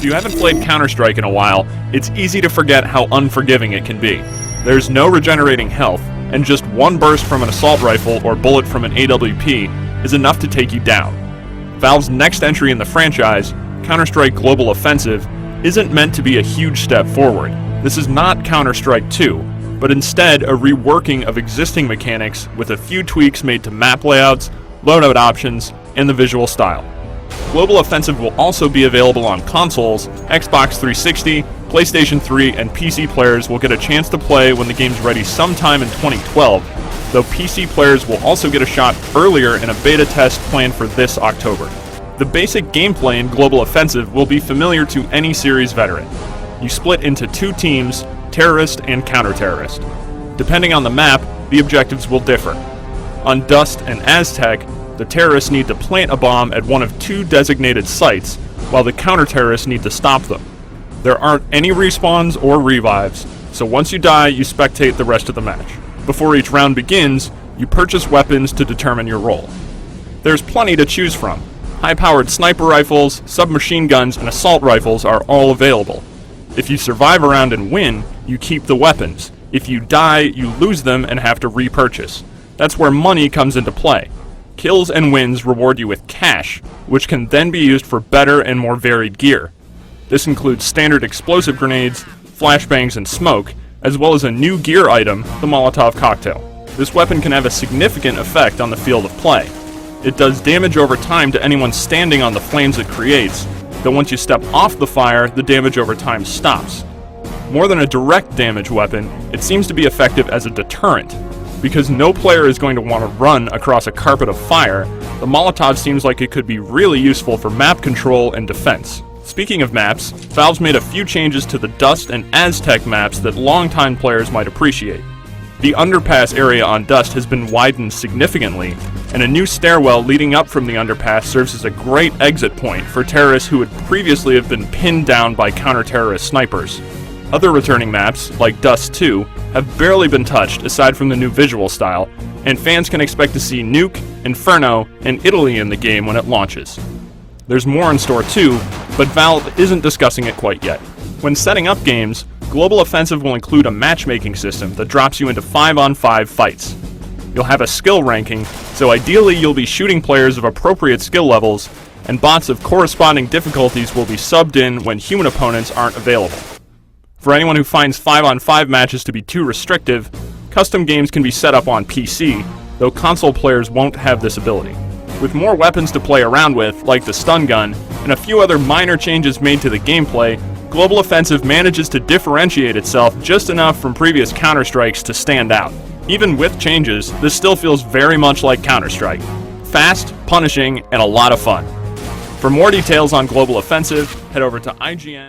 you haven't played Counter-Strike in a while, it's easy to forget how unforgiving it can be. There's no regenerating health, and just one burst from an assault rifle or bullet from an AWP is enough to take you down. Valve's next entry in the franchise, Counter-Strike Global Offensive, isn't meant to be a huge step forward. This is not Counter-Strike 2, but instead a reworking of existing mechanics with a few tweaks made to map layouts, loadout options, and the visual style. Global Offensive will also be available on consoles. Xbox 360, PlayStation 3, and PC players will get a chance to play when the game's ready sometime in 2012, though PC players will also get a shot earlier in a beta test planned for this October. The basic gameplay in Global Offensive will be familiar to any series veteran. You split into two teams, terrorist and counter-terrorist. Depending on the map, the objectives will differ. On DUST and Aztec, the terrorists need to plant a bomb at one of two designated sites, while the counter-terrorists need to stop them. There aren't any respawns or revives, so once you die, you spectate the rest of the match. Before each round begins, you purchase weapons to determine your role. There's plenty to choose from. High-powered sniper rifles, submachine guns, and assault rifles are all available. If you survive a round and win, you keep the weapons. If you die, you lose them and have to repurchase. That's where money comes into play. Kills and wins reward you with cash, which can then be used for better and more varied gear. This includes standard explosive grenades, flashbangs, and smoke, as well as a new gear item, the Molotov cocktail. This weapon can have a significant effect on the field of play. It does damage over time to anyone standing on the flames it creates, though once you step off the fire, the damage over time stops. More than a direct damage weapon, it seems to be effective as a deterrent. Because no player is going to want to run across a carpet of fire, the Molotov seems like it could be really useful for map control and defense. Speaking of maps, Valve's made a few changes to the DUST and Aztec maps that longtime players might appreciate. The underpass area on DUST has been widened significantly, and a new stairwell leading up from the underpass serves as a great exit point for terrorists who would previously have been pinned down by counter-terrorist snipers. Other returning maps, like DUST2, have barely been touched aside from the new visual style, and fans can expect to see Nuke, Inferno, and Italy in the game when it launches. There's more in store too, but Valve isn't discussing it quite yet. When setting up games, Global Offensive will include a matchmaking system that drops you into 5-on-5 fights. You'll have a skill ranking, so ideally you'll be shooting players of appropriate skill levels, and bots of corresponding difficulties will be subbed in when human opponents aren't available. For anyone who finds 5-on-5 matches to be too restrictive, custom games can be set up on PC, though console players won't have this ability. With more weapons to play around with, like the stun gun, and a few other minor changes made to the gameplay, Global Offensive manages to differentiate itself just enough from previous Counter-Strikes to stand out. Even with changes, this still feels very much like Counter-Strike. Fast, punishing, and a lot of fun. For more details on Global Offensive, head over to IGN.